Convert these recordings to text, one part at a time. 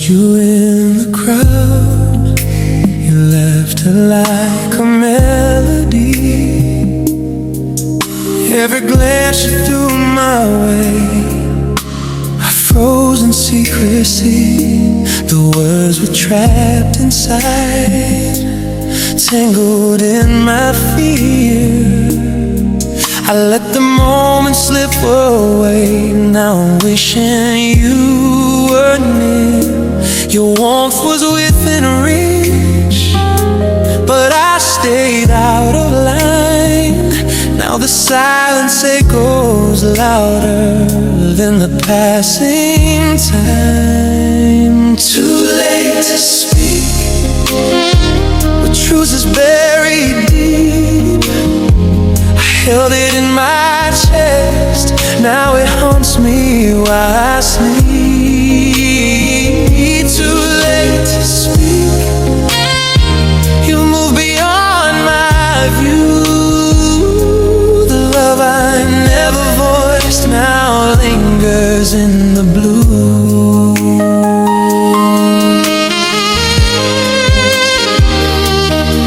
You in the crowd, you left her like a melody. Every glance you threw my way, I froze in secrecy. The words were trapped inside, tangled in my fear. I let the moment slip away. Now I'm wishing you were near. Your warmth was within reach, but I stayed out of line. Now the silence echoes louder than the passing time. Too late to speak, the truth is buried deep. I held it in my chest, now it haunts me while I sleep. Too late to speak, you move beyond my view. The love I never voiced now lingers in the blue.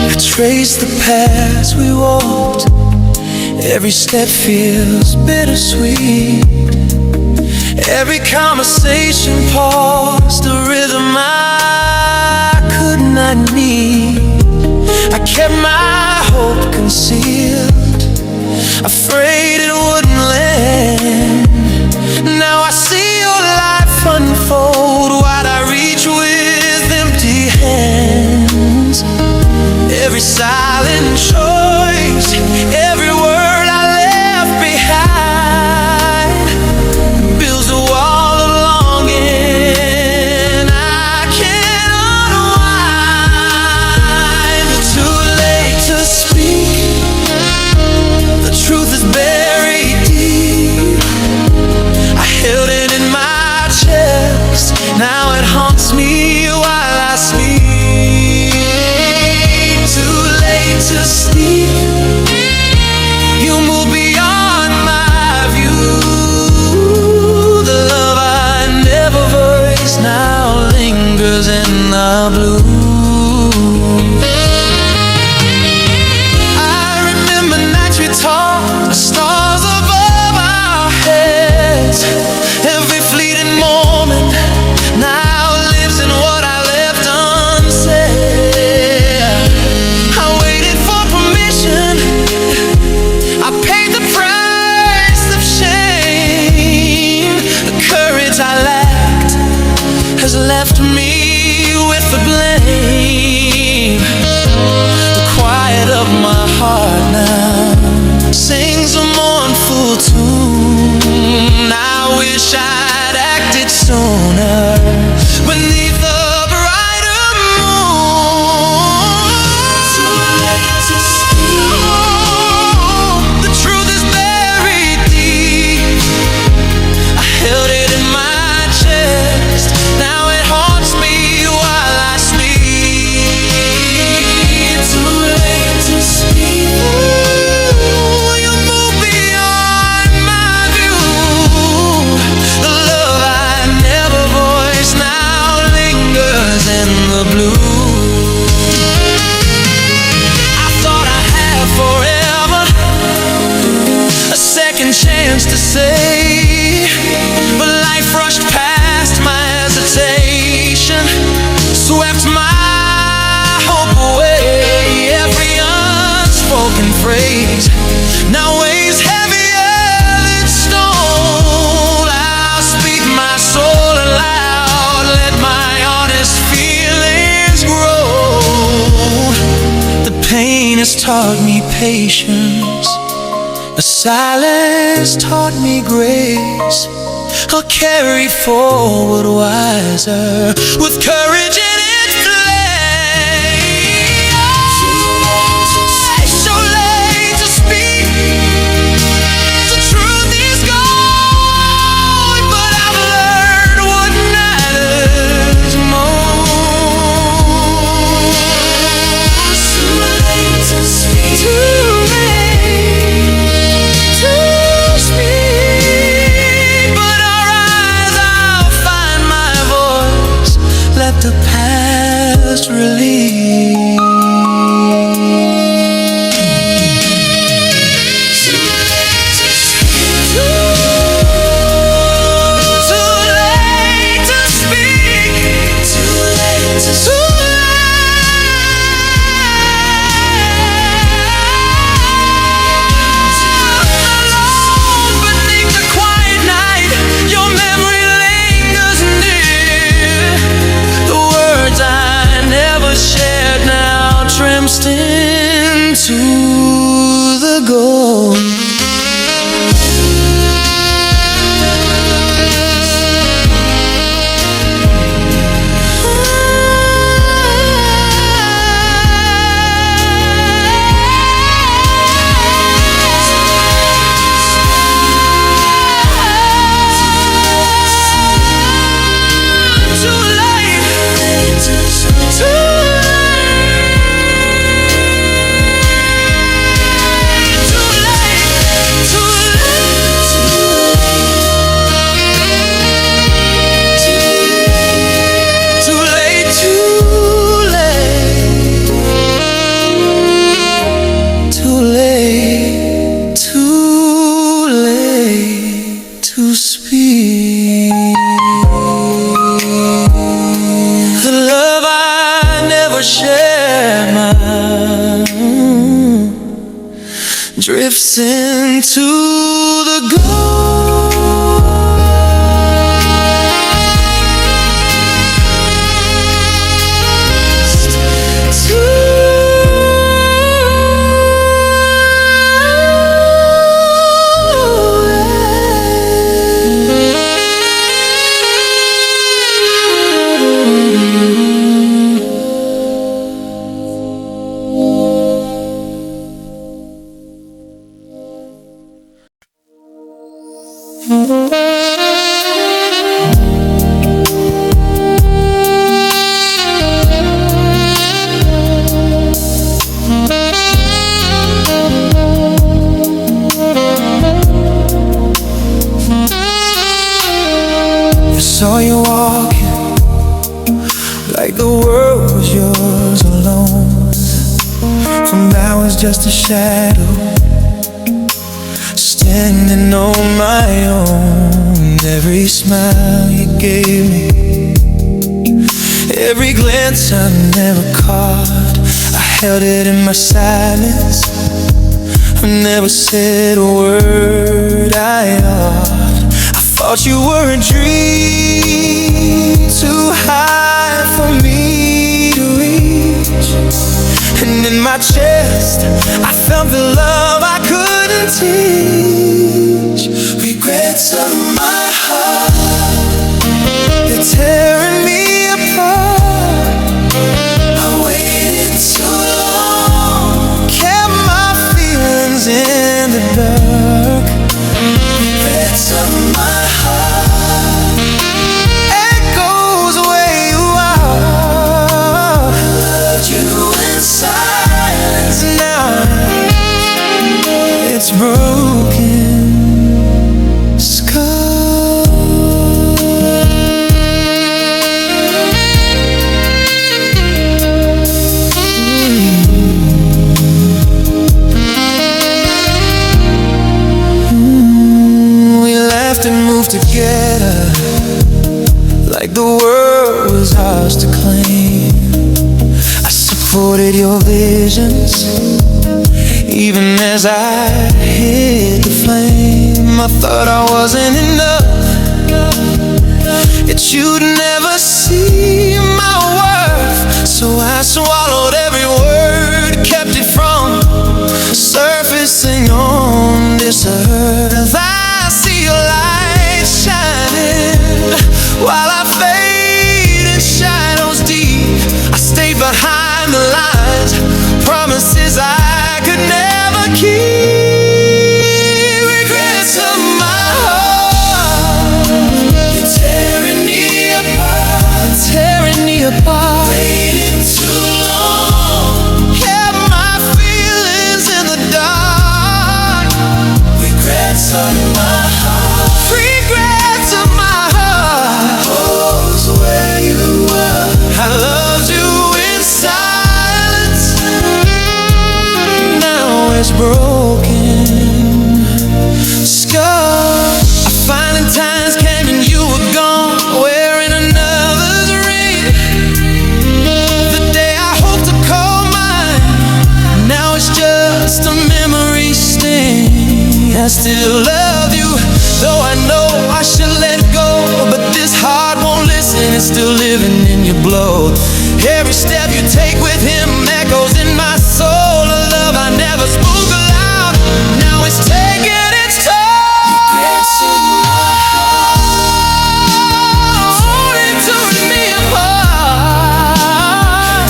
I trace the paths we walked, every step feels bittersweet. Every conversation paused, a rhythm I could not need. I kept my hope concealed, afraid it wouldn't land. Now I see your life unfold, why'd I reach with empty hands? Every silent choice, every word I left behind builds a wall of longing I can't unwind. Too late to speak, the truth is buried deep. I held it in my chest, now it haunts me while I sleep. Too late to sleep, you move beyond my view. The love I never voiced now lingers in the blue. I remember nights we talked, the stars above our heads. Every fleeting moment now lives in what I left unsaid. I waited for permission, I paid the price of shame. The courage I lacked has left me with the blame. The quiet of my heart now sings a mournful tune. I wish I'd acted sooner beneath the brighter moon. Too late to speak, the truth is buried deep. I held it in my chest, now it haunts me while I sleep. Too late to speak, you move beyond my view. The love I never voiced now lingers in the blue. I thought I had forever, a second chance to say, but life rushed past my hesitation, swept my hope away. Every unspoken phrase now weighs heavier than stone. I'll speak my soul aloud, let my honest feelings grow. The pain has taught me patience, the silence taught me grace. I'll carry forward wiser, with courage in its flame. It's so late to speak, the truth is gone, but I've learned what matters most. like the world was yours alone. From I was just a shadow, standing on my own. Every smile you gave me, every glance I never caught, I held it in my silence. I never said a word I ought. I thought you were a dream too high for me to reach. And in my chest I felt the love I couldn't teach. Regrets of my heart, they're tearing me apart. I waited too long, kept my feelings in the dark. Regrets of my heart, echoes where you are. I loved you in silence, now it's broken. And moved together like the world was ours to claim. I supported your visions even as I hid the flame. I thought I wasn't enough, that you'd never see my worth. So I swallowed every word, kept it from surfacing on this earth. I see your light shining while I fade in shadows deep. I stay behind the lines, promises I could never keep. Regrets of my heart, you're tearing me apart, tearing me apart. Waiting too long, kept my feelings in the dark. Regrets of my heart, regrets of my heart. Knows where you were, I loved you in silence. Now it's broken, scarred. I finally times came and you were gone, wearing another's ring. The day I hoped to call mine, now it's just a memory sting. I still love you, though I know I should let go, but this heart won't listen, it's still living in your blow. Every step you take with him echoes in my soul. A love I never spoke aloud, now it's taking its toll. Regrets in my heart, only torn me apart.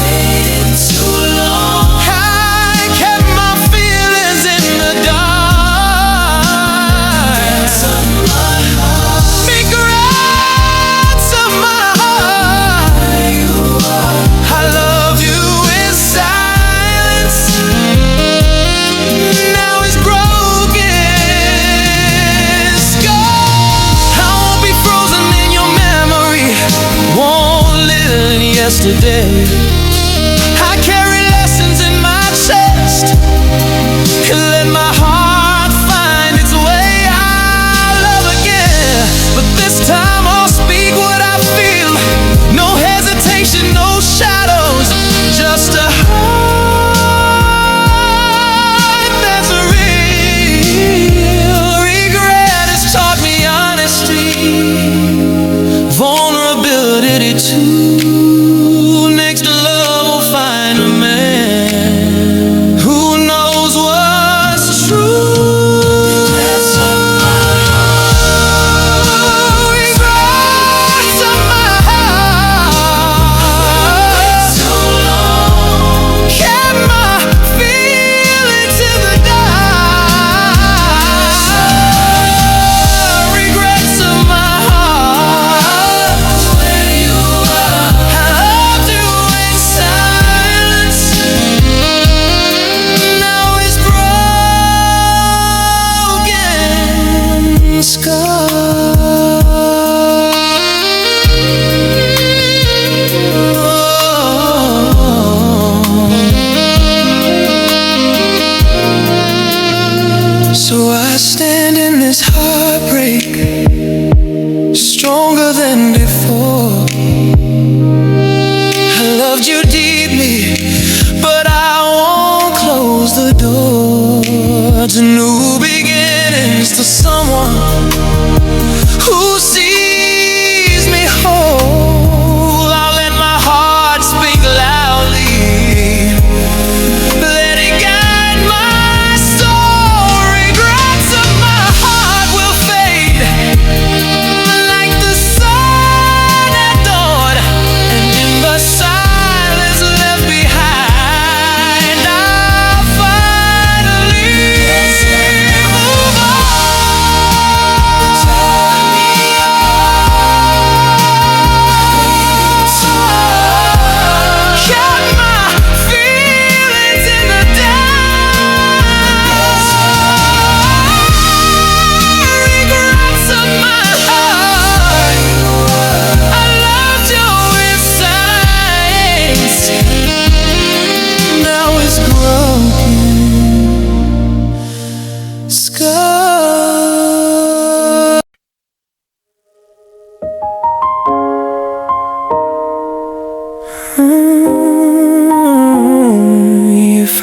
Waited too long, I kept my feelings in the dark. Regrets of my heart, regrets of my heart. I love you in silence, now it's broken, scarred. I won't be frozen in your memory, won't live in yesterday. I carry lessons in my chest and let my heart find its way. I'll love again, but this time I'll speak what I feel. No hesitation, no shadows, just a heart that's real. Regret has taught me honesty, vulnerability too. Next to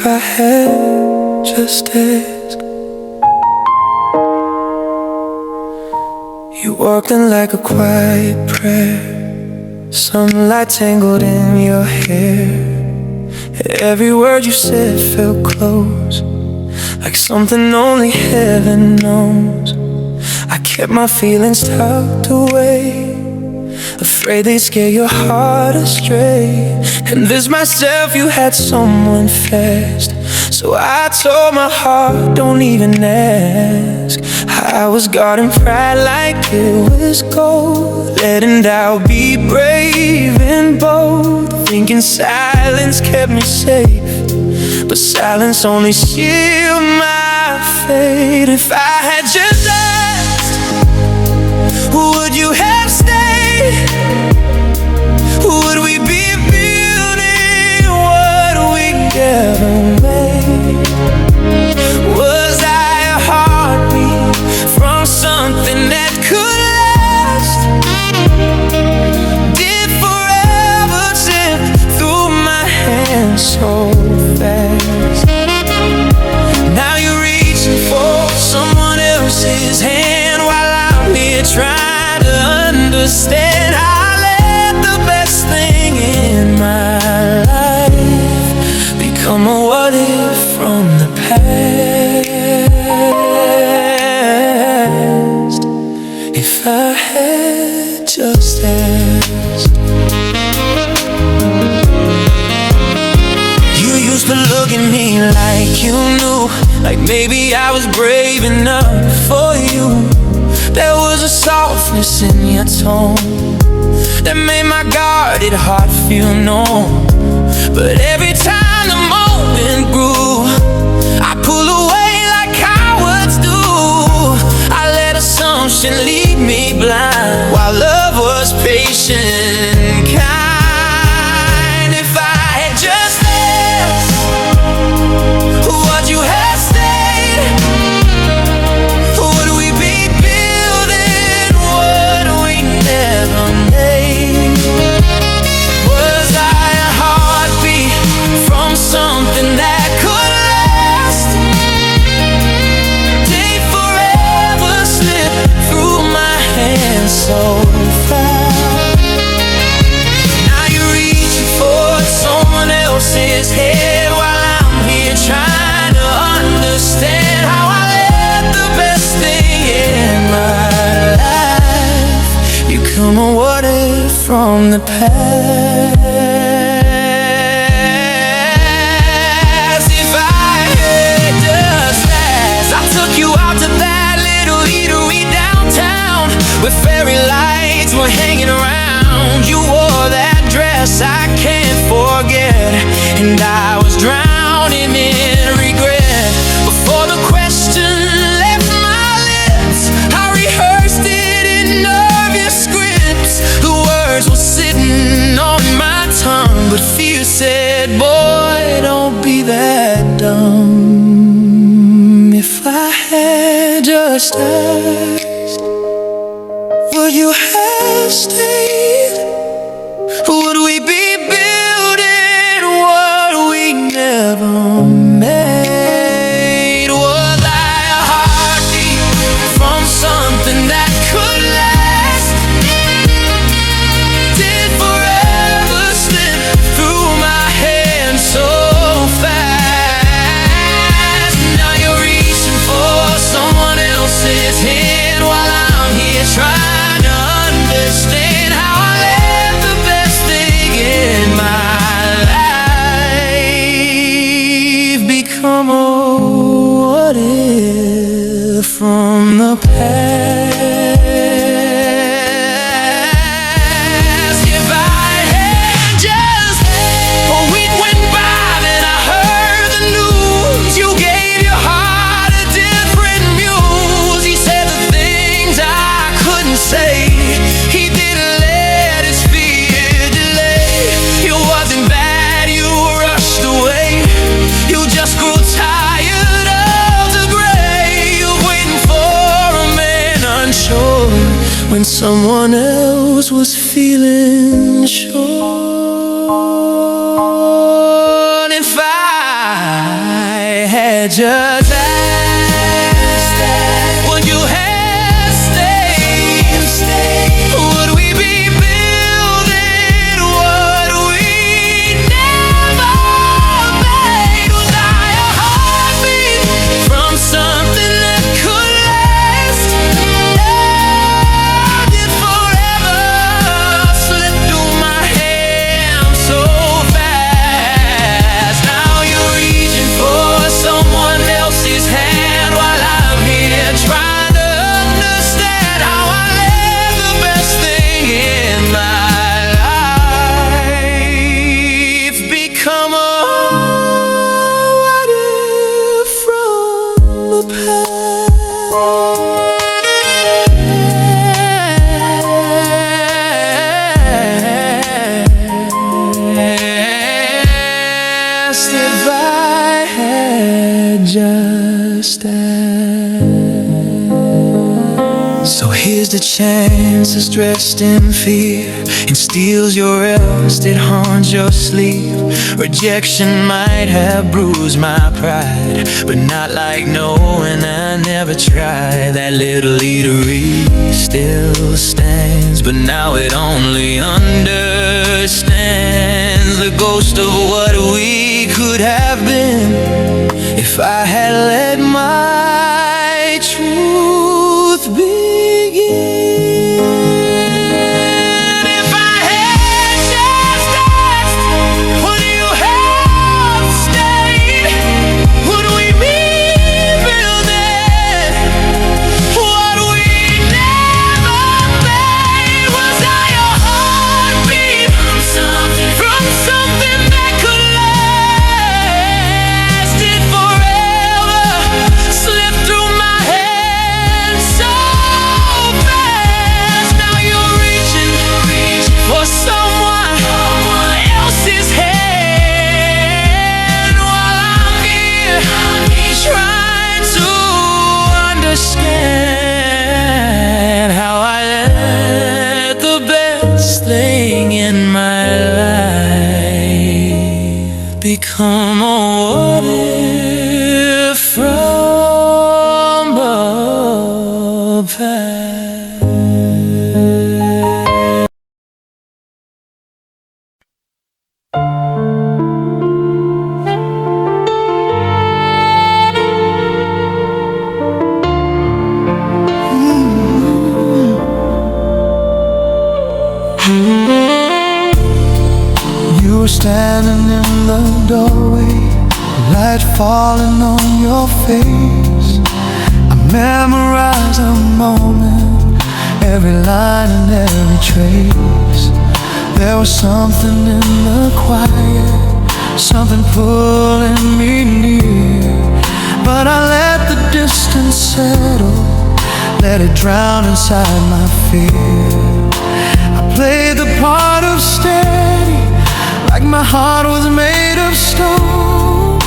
If I had just asked. You walked in like a quiet prayer, sunlight tangled in your hair. Every word you said felt close, like something only heaven knows. I kept my feelings tucked away, afraid they'd scare your heart astray. Convinced myself you had someone fast, so I told my heart, don't even ask. I was guarding pride like it was gold, letting doubt be brave and bold, thinking silence kept me safe, but silence only sealed my fate. If I had just asked, would you have stayed? Would we be building what we never made? Was I a heartbeat from something that could last? Did forever slip through my hands so fast? Now you're reaching for someone else's hand, while I'm here trying to understand how I let the best thing in my life become a what if from the past. If I had just asked. You used to look at me like you knew, like maybe I was brave enough for you. There was a softness in your tone that made my guarded heart feel known. But every time the moment grew, I pull away like cowards do. I let assumption lead me blind, while love was patient and kind. If I had just asked, would you have stayed? Would we be building what we never made? Was I a heartbeat from something that could last? Did forever slip through my hands so fast? Now you're reaching for someone else's head, while I'm here trying to understand how I let the best thing in my life become a what if from the past. If I had just asked, I took you out to that little eatery downtown, where fairy lights were hanging around. You wore that dress I can't forget, and I was drowning in regret. Before the question left my lips, I rehearsed it in nervous scripts. The words were sitting on my tongue, but fear said, boy, don't be that dumb. If I had just asked, would you have stayed? Would we be building what we never made? Was I a heartbeat from something that could last? Did forever slip through my hands so fast? Now you're reaching for someone else's hand, while I'm here trying to understand how I let the best thing in my life become a what if from the past. If I had just a week went by, then I heard the news. You gave your heart a different muse. He said the things I couldn't say. He didn't let his fear delay. It wasn't bad, you rushed away. You just grew tired of the gray. You're waiting for a man unsure when someone else was feeling sure. If I just asked, would you have stayed? Would we be building what we never made? Was I a heartbeat from something that could last? Did forever slip through my hands so fast? Now you're reaching for someone else's hand while I'm here trying to understand how I let the best thing in my life become a what if from the past. If I had just asked. So here's the chance that's dressed in fear and steals your rest, it haunts your sleep. Rejection might have bruised my pride, but not like knowing I never tried. That little eatery still stands, but now it only understands the ghost of what we could have been if I had let my truth begin. If I had just asked, would you have stayed? Would we be building what we never made? Was I a heartbeat from something that could last? Did forever slip through my hands so fast? Now you're reaching for someone else's hand while I'm here trying to understand how I let the best thing in my life become a what if from the past. You were standing in the doorway, light falling on your face. I memorized the moment, every line and every trace. There was something in the quiet, something pulling me near. But I let the distance settle, let it drown inside my fear. I played the part of steady, like my heart was made of stone,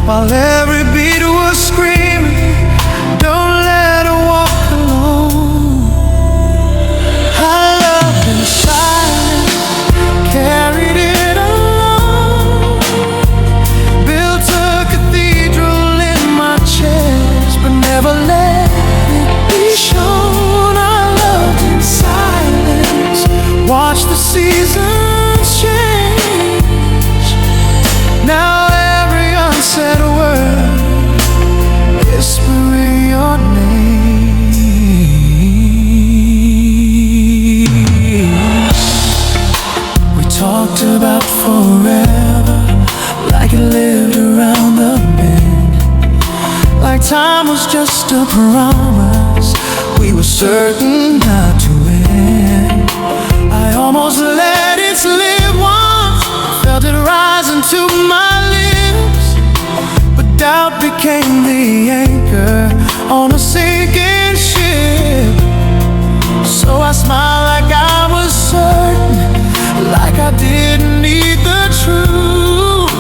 while every beat was screaming, don't let her walk alone. I loved in silence, carried it alone, built a cathedral in my chest, but never let it be shown. I loved in silence, watched the seasons change. Now every unsaid word, whispering your name. We talked about forever, like it lived around the bend, like time was just a promise we were certain not to end. I almost let it slip once, felt it rising to my lips, but doubt became the anchor on a sinking ship. So I smiled like I was certain, like I didn't need the truth,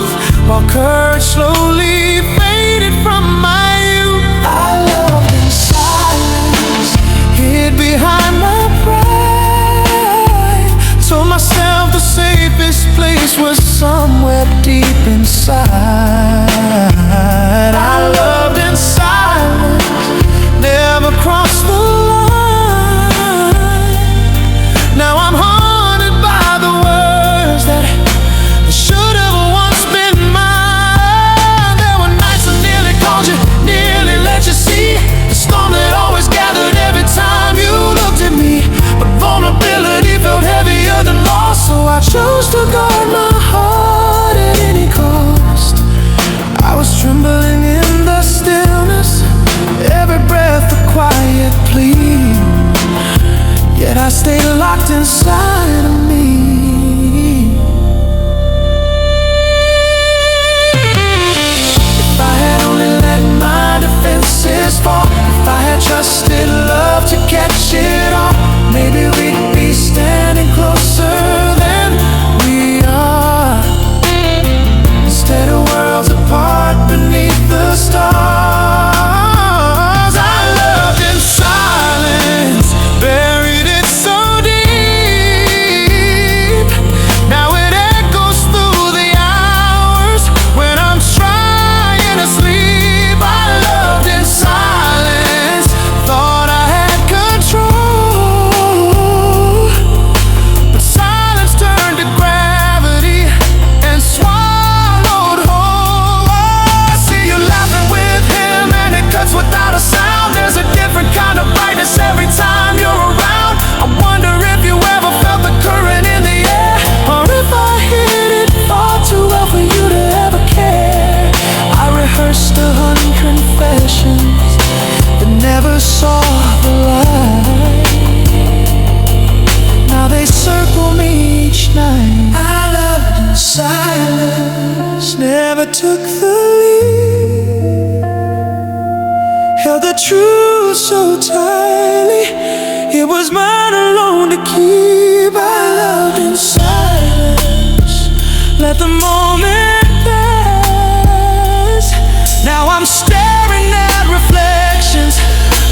while courage slowly faded from my youth. I loved in silence, hid behind my pride, told myself the safest place was somewhere deep inside. I love was mine alone to keep. I loved in silence, let the moment pass. Now I'm staring at reflections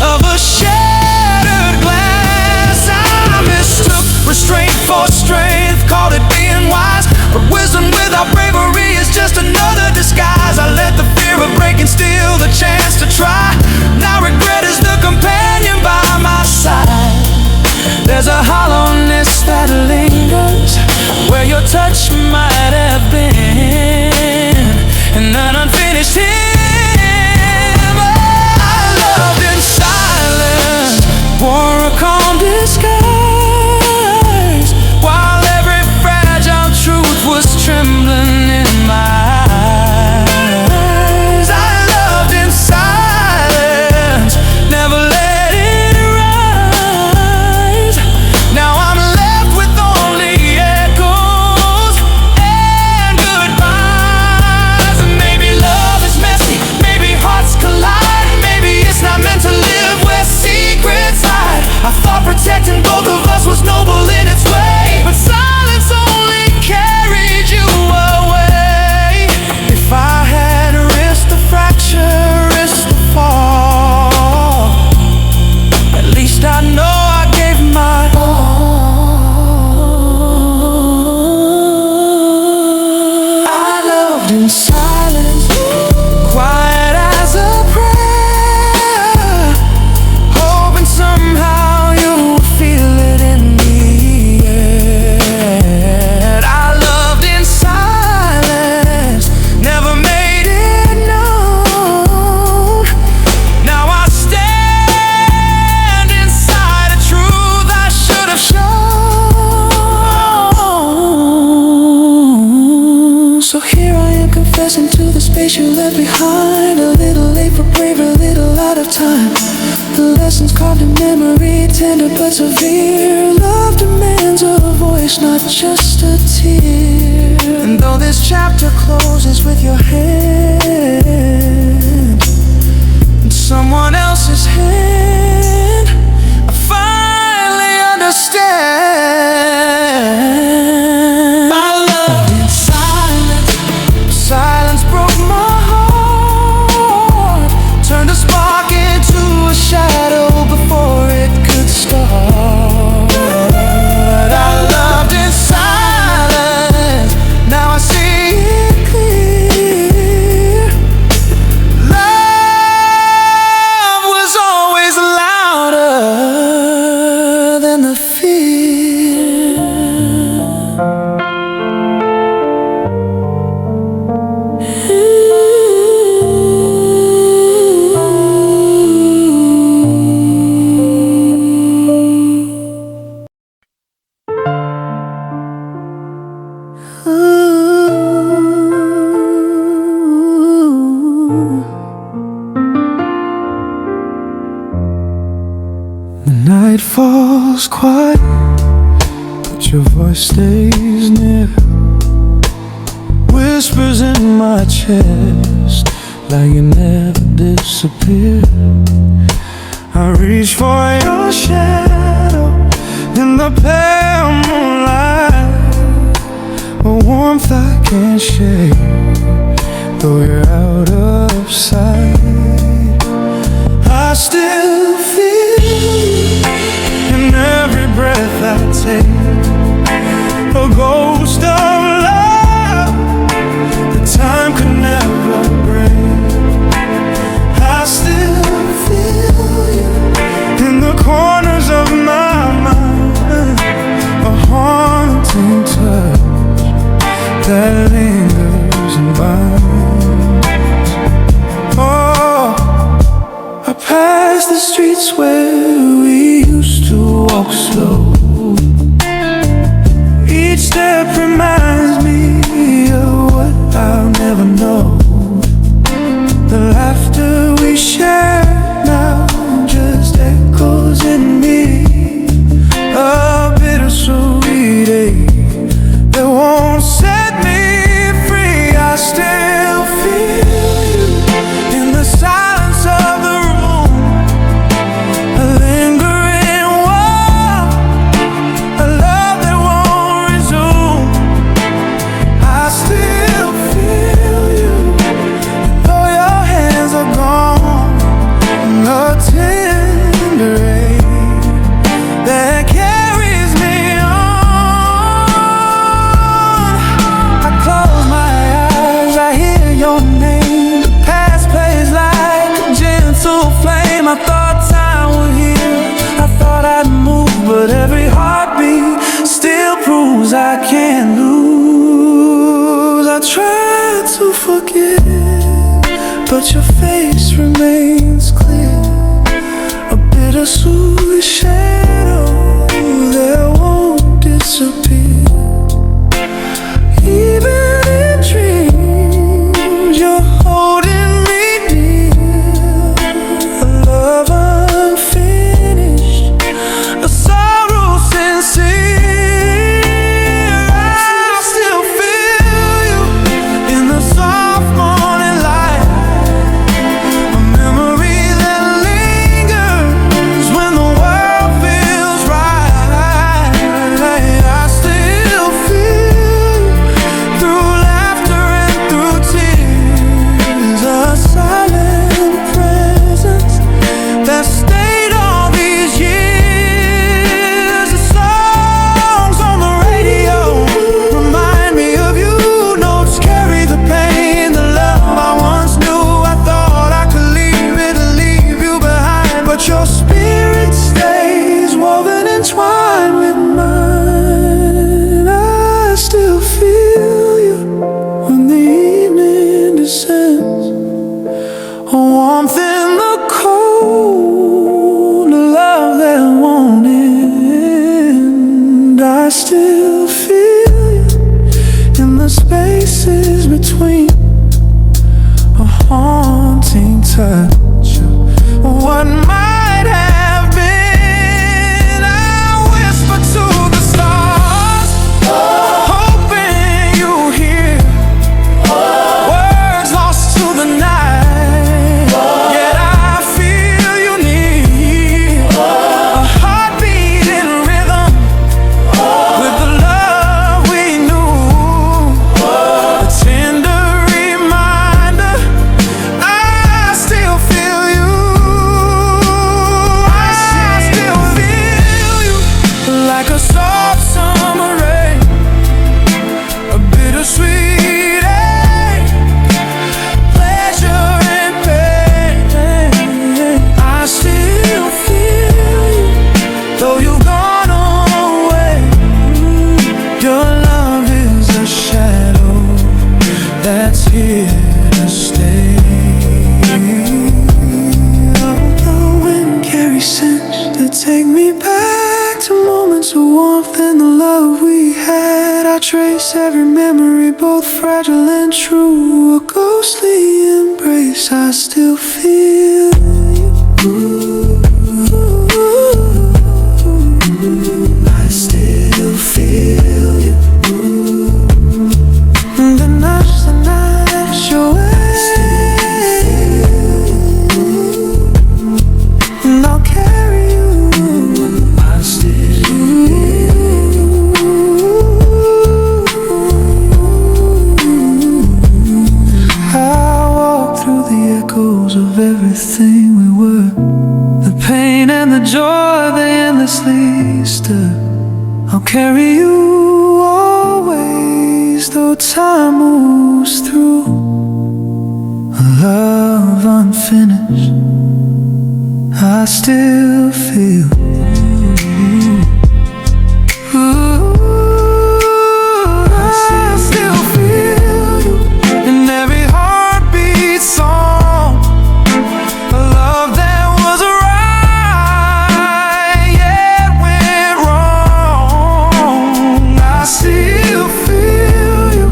of a shattered glass. I mistook restraint for strength, called it being wise, but wisdom without bravery is just another disguise. I let the fear of breaking steal the chance to try. Now regret is the companion by my side. There's a hollowness that lingers where your touch might have been, and an unfinished hymn. I loved in silence, wore a calm disguise, while every fragile truth was trembling in my eyes. I loved in silence, never let it rise. Now I'm left with only echoes and goodbyes. And maybe love is messy, maybe hearts collide, maybe it's not meant to live where secrets hide. I thought protecting both of us was noble in its way, but silence only carried you away. If I had risked the fracture, risked the fall, at least I know I gave my all. I loved in silence, quiet as a prayer, hoping somehow you would feel it in the air. I loved in silence, never made it known. Now I stand inside a truth I should have shown. So here I am confessing to the space you left behind. A little late for bravery, a little out of time. The lessons carved in memory, tender but severe. Love demands a voice, not just a tear. And though this chapter closes with your hand in someone else's hand, I finally understand. I loved in silence, silence broke my heart, turned a spark into a shadow before it could start. I loved in silence, now I see it clear. Love was always louder than the fear. The night falls quiet, but your voice stays near. Whispers in my chest, like you never disappear. I reach for your shadow in the pale moonlight, a warmth I can't shake, though you're out of sight. I still feel in every breath I take, a ghost of love that time could never bring. I still feel you in the corners of my mind, a haunting touch that lingers and binds. Oh, I pass the streets where we used to walk slow. Each step reminds me of what I'll never know. The laughter we share now just echoes in me, a bittersweet ache that won't set me free. I still feel you in the silence of the room, a lingering warmth but your face remains clear. A bittersweet shadow that won't disappear. Even in dreams, you're holding me dear. A love unfinished, a sorrow sincere. I still feel you in the soft morning light, a memory that lingers when the world feels right. I still feel you through laughter and through tears, a silent presence that stayed all these years. The songs on the radio remind me of you. Notes carry the pain, the love I once knew. I thought I could leave it and leave you behind, but your spirit stays woven, entwined with mine. I still feel you when the evening descends, a warmth in the cold, a love that won't end. I still feel you in the spaces between, a haunting touch of what might have been. I whisper to the stars, hoping you hear words lost to the night. Yet I feel you near, a heartbeat in rhythm with the love we knew. A tender reminder, I still feel you. I still feel you like a soft summer rain, a bittersweet ache, pleasure and pain. I still feel you, though you've gone away. Your love is a shadow that's here to stay. The wind carries scents that take me back to moments of warmth and the love we had. I trace every memory, both fragile and true, a ghostly embrace. I still feel you. I still feel you. The night your way, and I'll carry you. I still feel you. I walk through the echoes of everything we were, the pain and the joy they endlessly stir. I'll carry you always, though time moves through. A love unfinished, I still feel. I still feel you in every heartbeat song, a love that was right yet went wrong. I still feel you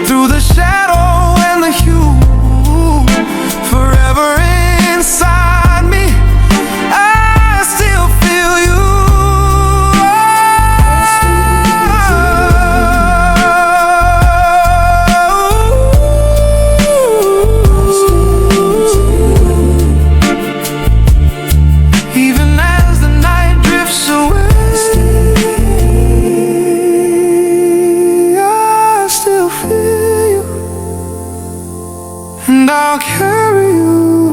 through the shadow and the hue, forever inside me. I still feel you. Even as the night drifts away, I still feel you, and I'll carry you.